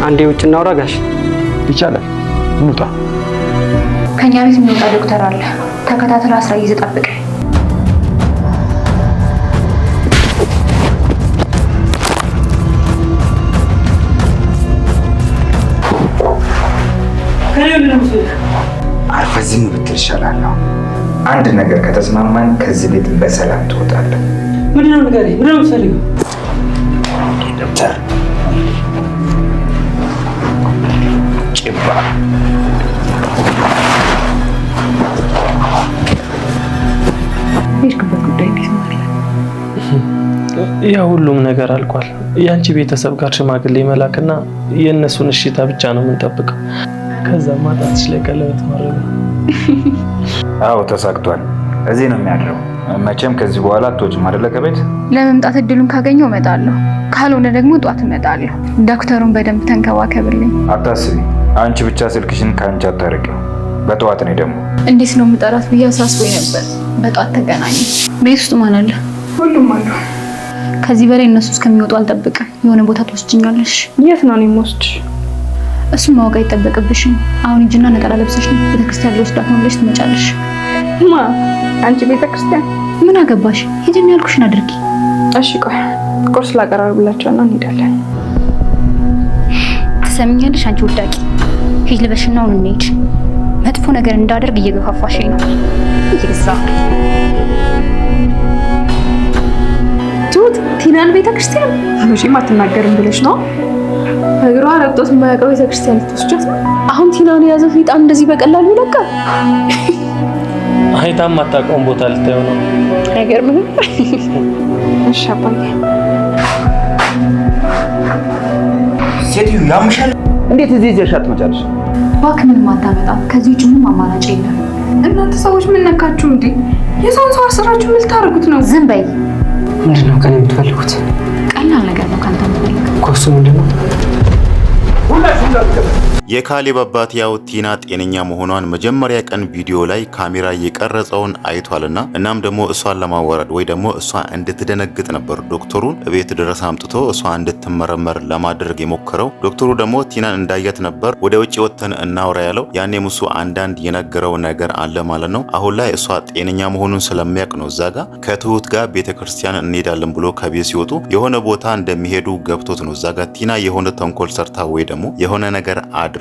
አንዴ ውጭ እናውራ ጋሽ። ይቻላል። እንውጣ። ከኛ ቤት የሚወጣ ዶክተር አለ። ተከታተል፣ አስራ ይዘህ ጠብቀኝ። አርፈህ ዝም ብትል ይሻላል። አንድ ነገር ከተስማማን ከዚህ ቤት በሰላም ትወጣለህ። ምንድነው ንገረኝ። ምንድነው የምትፈልገው? ዶክተር ጭባ የሄድክበት ጉዳይ እንዴት ነው? ያ ሁሉም ነገር አልቋል። ያንቺ ቤተሰብ ጋር ሽማግሌ መላክና የእነሱን እሽታ ብቻ ነው የምንጠብቀው። ከዛ ማጣትሽ ላይ ቀለበት ማድረግ ነው። አዎ ተሳክቷል። እዚህ ነው የሚያድረው። መቼም ከዚህ በኋላ አትወጭም አይደለ ከቤት? ለመምጣት እድሉን ካገኘው እመጣለሁ፣ ካልሆነ ደግሞ ጧት እመጣለሁ። ዶክተሩን በደንብ ተንከባከብልኝ። አታስቢ፣ አንቺ ብቻ ስልክሽን ከአንቺ አታርቂው። በጠዋት ነው ደግሞ። እንዴት ነው የምጠራት ብዬ አሳስቦኝ ነበር። በጠዋት ተገናኘ። ቤት ውስጥ ማን አለ? ሁሉም አሉ። ከዚህ በላይ እነሱ እስከሚወጡ አልጠብቅም። የሆነ ቦታ ትወስጂኛለሽ። የት ነው የምወስድሽ? እሱን ማወቅ አይጠበቅብሽም። አሁን ሂጂና ነጠላ ለብሰሽ ነው ቤተክርስቲያን ልወስዳት ነው ብለሽ ትመጫለሽ። ማ አንቺ ቤተክርስቲያን? ምን አገባሽ? ሂጂና ያልኩሽን አድርጊ። እሺ ቆይ ቁርስ ላቀራርብላቸውና እንሄዳለን። ትሰሚኛለሽ? አንቺ ውዳቂ፣ ሂጂ ልበሽና አሁን እንሂድ። መጥፎ ነገር እንዳደርግ እየገፋፋሽኝ ነው። ይግዛ ቱት ቲናን ቤተክርስቲያን መቼም አትናገርም ብለሽ ነው? እግሯ ረግጦት የማያውቀው ቤተክርስቲያን ልትወስጃት ነው? አሁን ቲናን የያዘው ሰይጣን እንደዚህ በቀላሉ ይለቃል? አይታም አታውቀውም ቦታ ልታየው ነው። አይገርምህም? እሺ አባዬ። ሴትዮ ያምሻል። እንዴት እዚህ ይዘሻት ትመጫለሽ? እባክህ ምንም አታመጣም። ከዚህ ውጭ ምንም አማራጭ የለም። እናንተ ሰዎች ምን ነካችሁ እንዴ? የሰውን ሰው አስራችሁ ምን ልታደርጉት ነው? ዝም በይ። ምንድነው ከኔ የምትፈልጉት? ቀላል ነገር ነው ካንተ የምፈልገው። ኮርሱ ምንድነው? የካሌብ አባት ያው ቲና ጤነኛ መሆኗን መጀመሪያ ቀን ቪዲዮ ላይ ካሜራ የቀረጸውን አይቷልና እናም ደግሞ እሷን ለማወረድ ወይ ደግሞ እሷ እንድትደነግጥ ነበር ዶክተሩን ቤት ድረስ አምጥቶ እሷ እንድትመረመር ለማድረግ የሞከረው። ዶክተሩ ደግሞ ቲናን እንዳያት ነበር ወደ ውጭ ወጥተን እናውራ ያለው። ያኔም እሱ አንዳንድ የነገረው ነገር አለ ማለት ነው። አሁን ላይ እሷ ጤነኛ መሆኑን ስለሚያውቅ ነው እዛ ጋር ከትሁት ጋር ቤተክርስቲያን እንሄዳለን ብሎ ከቤት ሲወጡ የሆነ ቦታ እንደሚሄዱ ገብቶት ነው እዛ ጋር ቲና የሆነ ተንኮል ሰርታ ወይ ደግሞ የሆነ ነገር አድርጋ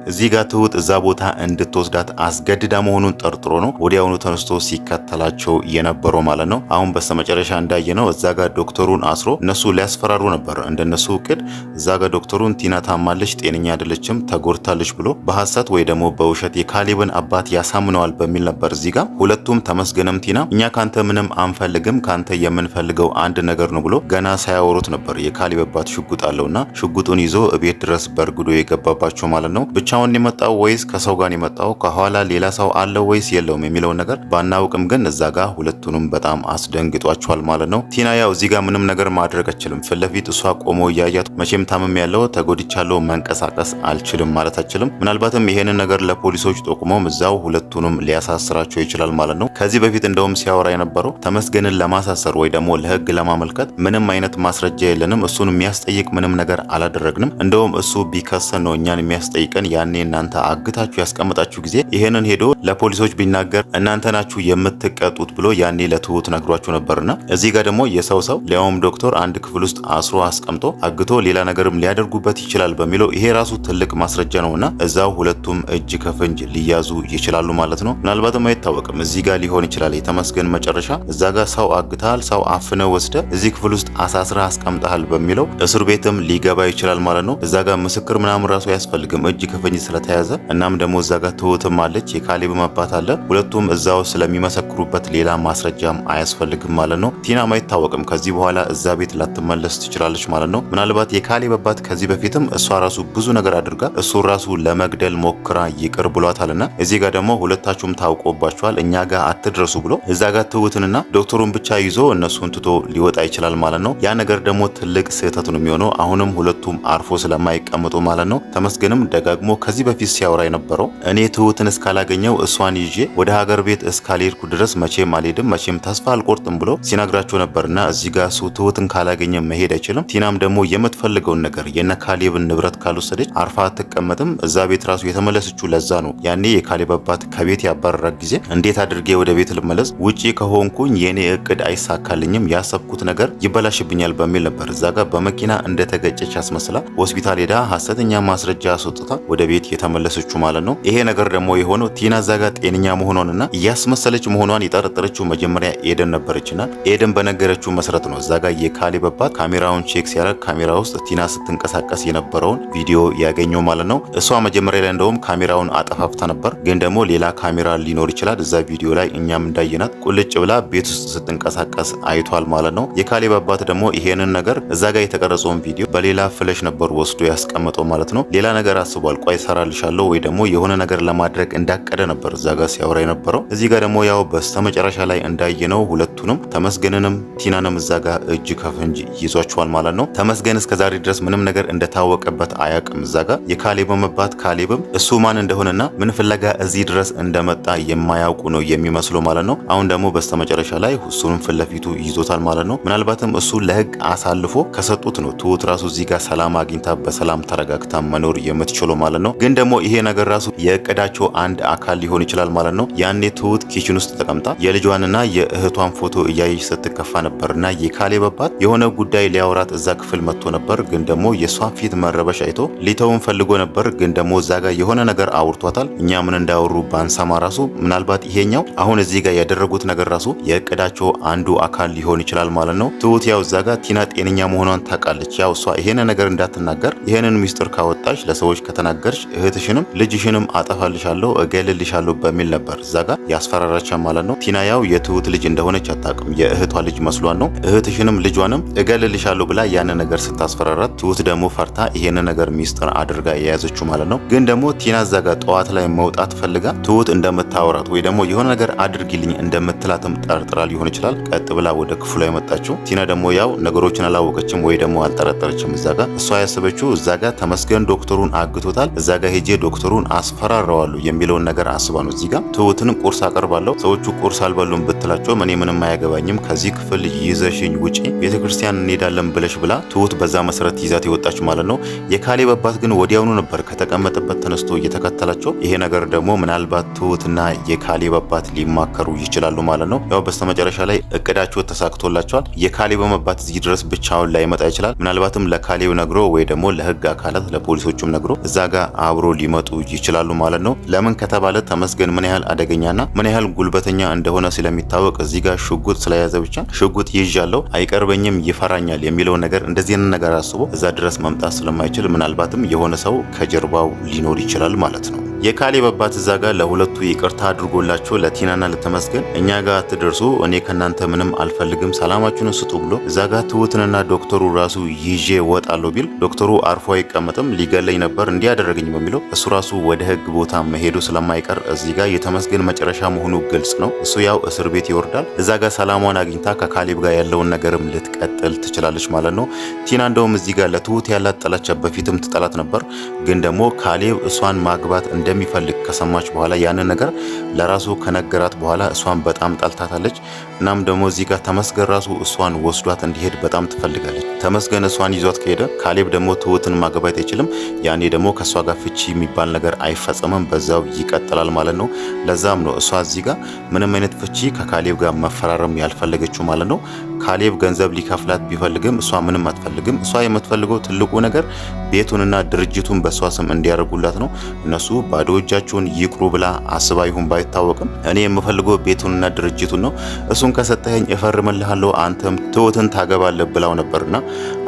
እዚህ ጋር ትሁት እዛ ቦታ እንድትወስዳት አስገድዳ መሆኑን ጠርጥሮ ነው ወዲያውኑ ተነስቶ ሲከተላቸው የነበረው ማለት ነው። አሁን በስተመጨረሻ እንዳየነው እዛ ጋር ዶክተሩን አስሮ እነሱ ሊያስፈራሩ ነበር እንደነሱ እቅድ። እዛ ጋር ዶክተሩን ቲና ታማለች፣ ጤነኛ አይደለችም፣ ተጎድታለች ብሎ በሐሰት ወይ ደግሞ በውሸት የካሌብን አባት ያሳምነዋል በሚል ነበር እዚህ ጋር ሁለቱም ተመስገነም ቲና እኛ ካንተ ምንም አንፈልግም ካንተ የምንፈልገው አንድ ነገር ነው ብሎ ገና ሳያወሩት ነበር የካሌብ አባት ሽጉጥ አለውና ሽጉጡን ይዞ እቤት ድረስ በርግዶ የገባባቸው ማለት ነው። ብቻውን የመጣው ወይስ ከሰው ጋር የመጣው ከኋላ ሌላ ሰው አለው ወይስ የለውም የሚለው ነገር ባናውቅም ግን እዛ ጋር ሁለቱንም በጣም አስደንግጧቸዋል ማለት ነው። ቲና ያው እዚህ ጋር ምንም ነገር ማድረግ አትችልም። ፊት ለፊት እሷ ቆሞ እያያት መቼም ታምም ያለው ተጎድቻለሁ መንቀሳቀስ አልችልም ማለት አትችልም። ምናልባትም ይሄንን ነገር ለፖሊሶች ጠቁሞም እዛው ሁለቱንም ሊያሳስራቸው ይችላል ማለት ነው። ከዚህ በፊት እንደውም ሲያወራ የነበረው ተመስገንን ለማሳሰር ወይ ደግሞ ለህግ ለማመልከት ምንም አይነት ማስረጃ የለንም፣ እሱን የሚያስጠይቅ ምንም ነገር አላደረግንም፣ እንደውም እሱ ቢከሰን ነው እኛን የሚያስጠይቀን ያኔ እናንተ አግታችሁ ያስቀመጣችሁ ጊዜ ይሄንን ሄዶ ለፖሊሶች ቢናገር እናንተ ናችሁ የምትቀጡት ብሎ ያኔ ለትሁት ነግሯችሁ ነበርና እዚህ ጋር ደግሞ የሰው ሰው ሊያውም ዶክተር አንድ ክፍል ውስጥ አስሮ አስቀምጦ አግቶ ሌላ ነገርም ሊያደርጉበት ይችላል በሚለው ይሄ ራሱ ትልቅ ማስረጃ ነውና እዛው ሁለቱም እጅ ከፍንጅ ሊያዙ ይችላሉ ማለት ነው። ምናልባትም አይታወቅም እዚህ ጋር ሊሆን ይችላል የተመስገን መጨረሻ እዛ ጋር ሰው አግታል ሰው አፍነ ወስደ እዚህ ክፍል ውስጥ አሳስረ አስቀምጠሃል በሚለው እስር ቤትም ሊገባ ይችላል ማለት ነው። እዛ ጋር ምስክር ምናምን ራሱ አያስፈልግም እጅ ከፍንጅ ስለተያዘ። እናም ደግሞ እዛ ጋር ትሁትም አለች የካሌብም አባት አለ። ሁለቱም እዛው ስለሚመሰክሩበት ሌላ ማስረጃም አያስፈልግም ማለት ነው። ቲናም አይታወቅም ከዚህ በኋላ እዛ ቤት ላትመለስ ትችላለች ማለት ነው። ምናልባት የካሌብ አባት ከዚህ በፊትም እሷ ራሱ ብዙ ነገር አድርጋ እሱ ራሱ ለመግደል ሞክራ ይቅር ብሏታልና እዚህ ጋር ደግሞ ሁለታችሁም ታውቆባችኋል እኛ ጋር አትድረሱ ብሎ እዛ ጋር ትሁትንና ዶክተሩን ብቻ ይዞ እነሱን ትቶ ሊወጣ ይችላል ማለት ነው። ያ ነገር ደግሞ ትልቅ ስህተት ነው የሚሆነው። አሁንም ሁለቱም አርፎ ስለማይቀመጡ ማለት ነው። ተመስገንም ደጋግሞ ከዚህ በፊት ሲያወራ የነበረው እኔ ትሁትን እስካላገኘው እሷን ይዤ ወደ ሀገር ቤት እስካልሄድኩ ድረስ መቼም አልሄድም፣ መቼም ተስፋ አልቆርጥም ብሎ ሲነግራቸው ነበርና እዚህ ጋር እሱ ትሁትን ካላገኘ መሄድ አይችልም። ቲናም ደግሞ የምትፈልገውን ነገር የነ ካሌብን ንብረት ካልወሰደች አርፋ አትቀመጥም። እዛ ቤት ራሱ የተመለሰችው ለዛ ነው። ያኔ የካሌብ አባት ከቤት ያባረራት ጊዜ እንዴት አድርጌ ወደ ቤት ልመለስ፣ ውጪ ከሆንኩኝ የኔ እቅድ አይሳካልኝም፣ ያሰብኩት ነገር ይበላሽብኛል በሚል ነበር እዛ ጋር በመኪና እንደተገጨች አስመስላ ሆስፒታል ሄዳ ሐሰተኛ ማስረጃ አስወጥታ ወደ ቤት የተመለሰችው ማለት ነው። ይሄ ነገር ደግሞ የሆነው ቲና እዛ ጋር ጤነኛ መሆኗንና እያስመሰለች መሆኗን የጠረጠረችው መጀመሪያ ኤደን ነበረችና ኤደን በነገረችው መሰረት ነው እዛ ጋር የካሌብ አባት ካሜራውን ቼክ ሲያደርግ ካሜራ ውስጥ ቲና ስትንቀሳቀስ የነበረውን ቪዲዮ ያገኘው ማለት ነው። እሷ መጀመሪያ ላይ እንደውም ካሜራውን አጠፋፍታ ነበር፣ ግን ደግሞ ሌላ ካሜራ ሊኖር ይችላል። እዛ ቪዲዮ ላይ እኛም እንዳየናት ቁልጭ ብላ ቤት ውስጥ ስትንቀሳቀስ አይቷል ማለት ነው። የካሌብ አባት ደግሞ ይሄንን ነገር እዛ ጋር የተቀረጸውን ቪዲዮ በሌላ ፍለሽ ነበር ወስዶ ያስቀመጠው ማለት ነው። ሌላ ነገር አስቧል። ቆይ ሰራልሻለሁ ወይ ደግሞ የሆነ ነገር ለማድረግ እንዳቀደ ነበር እዛ ጋር ሲያወራ የነበረው። እዚህ ጋር ደግሞ ያው በስተመጨረሻ ላይ እንዳየነው ሁለቱንም ተመስገንንም ቲናንም እዛ ጋር እጅ ከፍንጅ ይዟቸዋል ማለት ነው። ተመስገን እስከዛሬ ድረስ ምንም ነገር እንደታወቀበት አያውቅም። እዛ ጋር የካሌብም አባት ካሌብም እሱ ማን እንደሆነና ምን ፍለጋ እዚህ ድረስ እንደመጣ የማያውቁ ነው የሚመስለው ማለት ነው። አሁን ደግሞ በስተመጨረሻ ላይ እሱንም ፊት ለፊቱ ይዞታል ማለት ነው። ምናልባትም እሱ ለህግ አሳልፎ ከሰጡት ነው ትሁት ራሱ እዚህ ጋር ሰላም አግኝታ በሰላም ተረጋግታ መኖር የምትችለው ማለት ነው። ግን ደግሞ ይሄ ነገር ራሱ የእቅዳቸው አንድ አካል ሊሆን ይችላል ማለት ነው። ያኔ ትሁት ኪችን ውስጥ ተቀምጣ የልጇንና የእህቷን ፎቶ እያየች ስትከፋ ነበርና የካሌብ አባት የሆነ ጉዳይ ሊያወራት እዛ ክፍል መጥቶ ነበር። ግን ደግሞ የሷን ፊት መረበሽ አይቶ ሊተውን ፈልጎ ነበር። ግን ደግሞ እዛ ጋር የሆነ ነገር አውርቷታል። እኛ ምን እንዳወሩ ባንሰማ ራሱ ምናልባት ይሄኛው አሁን እዚህ ጋር ያደረጉት ነገር ራሱ የእቅዳቸው አንዱ አካል ሊሆን ይችላል ማለት ነው። ትሁት ያው እዛ ጋር ቲና ጤነኛ መሆኗን ታውቃለች። ያው እሷ ይሄን ነገር እንዳትናገር ይሄንን ሚስጥር ካወጣች ለሰዎች ከተናገርሽ እህትሽንም ልጅሽንም አጠፋልሻለሁ እገልልሻለሁ በሚል ነበር እዛ ጋር ያስፈራራቻ ማለት ነው። ቲና ያው የትሁት ልጅ እንደሆነች አታውቅም። የእህቷ ልጅ መስሏን ነው እህትሽንም ልጇንም እገልልሻለሁ ብላ ያን ነገር ስታስፈራራት ትሁት ደግሞ ፈርታ ይሄን ነገር ሚስጥር አድርጋ የያዘችው ማለት ነው። ግን ደግሞ ቲና እዛ ጋር ጠዋት ላይ መውጣት ፈልጋ ትሁት እንደምታወራት ወይ ደግሞ የሆነ ነገር አድርጊልኝ እንደምትላትም ጠርጥራ ሊሆን ይችላል ቀጥ ብላ ወደ ክፍሏ የመጣችው። ቲና ደግሞ ያው ነገሮችን አላወቀችም ወይ ደግሞ አልጠረጠረችም። እዛ ጋር እሷ ያሰበችው እዛ ጋር ተመስገን ዶክተሩን አግቶታል፣ እዛ ጋር ሄጄ ዶክተሩን አስፈራራዋለሁ የሚለውን ነገር አስባ ነው እዚህ ጋር ትሁትን ቁርስ አቀርባለሁ ሰዎቹ ቁርስ አልበሉም ብትላቸው እኔ ምንም አያገባኝም ከዚህ ክፍል ይዘሽኝ ውጪ ቤተክርስቲያን እንሄዳለን ብለሽ ብላ ትሁት በዛ መሰረት ይዛት የወጣች ማለት ነው። የካሌብ አባት ግን ወዲያውኑ ነበር ከተቀመጠበት ተነስቶ እየተከተላቸው። ይሄ ነገር ደግሞ ምናልባት ትሁትና የካሌብ አባት ሊማከሩ ይችላሉ ማለት ነው። ያው በስተመጨረሻ ላይ እቅዳቸው ተሳክቶላቸዋል። የካሌብ አባት እዚህ ድረስ ብቻውን ላይመጣ ይችላል። ምናልባትም ለካሌብ ነግሮ ወይ ደግሞ ለህግ አካላት ለፖሊሶቹም ነግሮ እዛ ጋር አብሮ ሊመጡ ይችላሉ ማለት ነው። ለምን ከተባለ ተመስገን ምን ያህል አደገኛና ምን ያህል ጉልበተኛ እንደሆነ ስለሚታወቅ እዚህ ጋር ሽጉጥ ስለያዘ ብቻ ሽጉጥ ይዣለው አይቀርበኝም ይፈራኛል የሚለውን ነገር እንደዚህ ነገር አስቦ እዛ ድረስ መምጣት ስለማይችል ምናልባትም የሆነ ሰው ከጀርባው ሊኖር ይችላል ማለት ነው። የካሌብ አባት እዛ ጋር ለሁለቱ ይቅርታ አድርጎላቸው ለቲናና ለተመስገን እኛ ጋር አትደርሱ፣ እኔ ከናንተ ምንም አልፈልግም፣ ሰላማችሁን ስጡ ብሎ እዛ ጋር ትሁትንና ዶክተሩ ራሱ ይዤ ወጣለሁ ቢል ዶክተሩ አርፎ አይቀመጥም፣ ሊገለኝ ነበር እንዲያደረገኝ በሚለው እሱ ራሱ ወደ ህግ ቦታ መሄዱ ስለማይቀር እዚህ ጋር የተመስገን መጨረሻ መሆኑ ግልጽ ነው። እሱ ያው እስር ቤት ይወርዳል። እዛ ጋር ሰላሟን አግኝታ ከካሌብ ጋር ያለውን ነገርም ልትቀጥል ትችላለች ማለት ነው። ቲና እንደውም እዚህ ጋር ለትሁት ያላት ጥላቻ በፊትም ትጠላት ነበር። ግን ደግሞ ካሌብ እሷን ማግባት እንደሚፈልግ ከሰማች በኋላ ያንን ነገር ለራሱ ከነገራት በኋላ እሷን በጣም ጠልታታለች። እናም ደግሞ እዚህ ጋር ተመስገን ራሱ እሷን ወስዷት እንዲሄድ በጣም ትፈልጋለች። ተመስገን እሷን ይዟት ከሄደ ካሌብ ደግሞ ትሁትን ማግባት አይችልም። ያኔ ደግሞ ከእሷ ጋር ፍቺ የሚባል ነገር አይፈጸምም፣ በዛው ይቀጥላል ማለት ነው። ለዛም ነው እሷ እዚህ ጋር ምንም አይነት ፍቺ ከካሌብ ጋር መፈራረም ያልፈለገችው ማለት ነው። ካሌብ ገንዘብ ሊከፍላት ቢፈልግም እሷ ምንም አትፈልግም። እሷ የምትፈልገው ትልቁ ነገር ቤቱንና ድርጅቱን በእሷ ስም እንዲያደርጉላት ነው። እነሱ ባዶ እጃቸውን ይቅሩ ብላ አስባ ይሁን ባይታወቅም እኔ የምፈልገው ቤቱንና ድርጅቱን ነው፣ እሱን ከሰጠኸኝ እፈርምልሃለሁ፣ አንተም ትሁትን ታገባለህ ብላው ነበርና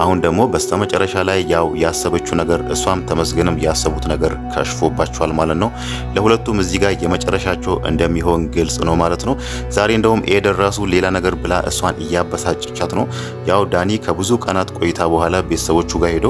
አሁን ደግሞ በስተመጨረሻ ላይ ያው ያሰበችው ነገር እሷም ተመስገንም ያሰቡት ነገር ከሽፎባቸዋል ማለት ነው። ለሁለቱም እዚህ ጋር የመጨረሻቸው እንደሚሆን ግልጽ ነው ማለት ነው። ዛሬ እንደውም ኤደን ራሱ ሌላ ነገር ብላ እሷን እያበሳጨቻት ነው። ያው ዳኒ ከብዙ ቀናት ቆይታ በኋላ ቤተሰቦቹ ጋር ሄዶ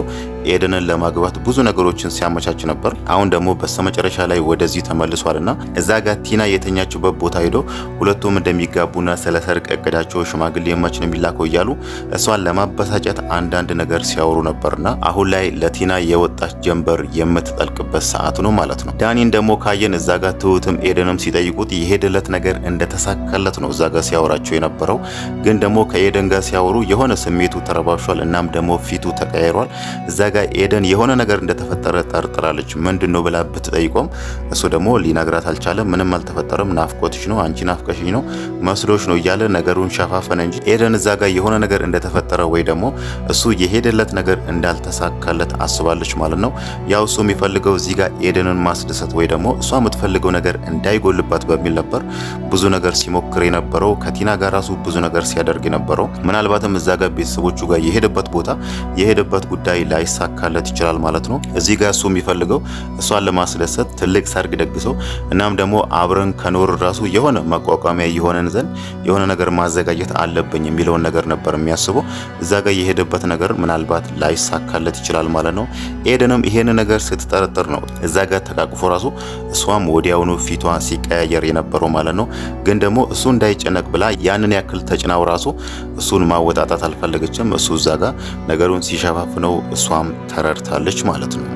ኤደንን ለማግባት ብዙ ነገሮችን ሲያመቻች ነበር። አሁን ደግሞ በስተመጨረሻ ላይ ወደዚህ ተመልሷልና እዛ ጋር ቲና የተኛችበት ቦታ ሄዶ ሁለቱም እንደሚጋቡና ስለ ሰርግ እቅዳቸው ሽማግሌ መች ነው የሚላከው እያሉ እሷን ለማበሳጨት አንዳንድ ነገር ሲያወሩ ነበርና አሁን ላይ ለቲና የወጣች ጀንበር የምትጠልቅበት ሰዓት ነው ማለት ነው። ዳኒን ደግሞ ካየን እዛ ጋር ትሁትም ኤደንም ሲጠይቁት የሄደለት ነገር እንደተሳካለት ነው እዛ ጋር ሲያወራቸው የነበረው። ግን ደግሞ ከኤደን ጋር ሲያወሩ የሆነ ስሜቱ ተረባብሿል። እናም ደግሞ ፊቱ ተቀያይሯል። እዛ ጋር ኤደን የሆነ ነገር እንደተፈጠረ ጠርጥራለች። ምንድነው ብላ ብትጠይቆም እሱ ደግሞ ሊነግራት አልቻለም። ምንም አልተፈጠረም፣ ናፍቆትሽ ነው፣ አንቺ ናፍቀሽኝ ነው፣ መስሎሽ ነው እያለ ነገሩን ሸፋፈነ እንጂ ኤደን እዛ ጋር የሆነ ነገር እንደተፈጠረ ወይ ደግሞ እሱ የሄደለት ነገር እንዳልተሳካለት አስባለች ማለት ነው። ያው እሱ የሚፈልገው እዚህ ጋር ኤደንን ማስደሰት ወይ ደግሞ እሷ የምትፈልገው ነገር እንዳይጎልባት በሚል ነበር ብዙ ነገር ሲሞክር የነበረው። ከቲና ጋር ራሱ ብዙ ነገር ሲያደርግ የነበረው ምናልባትም እዛ ጋር ቤተሰቦቹ ጋር የሄደበት ቦታ የሄደበት ጉዳይ ላይሳካለት ይችላል ማለት ነው። እዚህ ጋር እሱ የሚፈልገው እሷን ለማስደሰት ትልቅ ሰርግ ደግሰው እናም ደግሞ አብረን ከኖር ራሱ የሆነ መቋቋሚያ የሆነን ዘንድ የሆነ ነገር ማዘጋጀት አለብኝ የሚለውን ነገር ነበር የሚያስበው። እዛ ጋር የሄደበት ነገር ምናልባት ላይሳካለት ይችላል ማለት ነው። ኤደንም ይሄን ነገር ስትጠረጥር ነው እዛ ጋር ተቃቅፎ ራሱ እሷም ወዲያውኑ ፊቷ ሲቀያየር የነበረው ማለት ነው። ግን ደግሞ እሱ እንዳይጨነቅ ብላ ያንን ያክል ተጭናው ራሱ እሱን ማወጣጣት አልፈለገችም። እሱ እዛ ጋር ነገሩን ሲሸፋፍነው እሷም ተረድታለች ማለት ነው።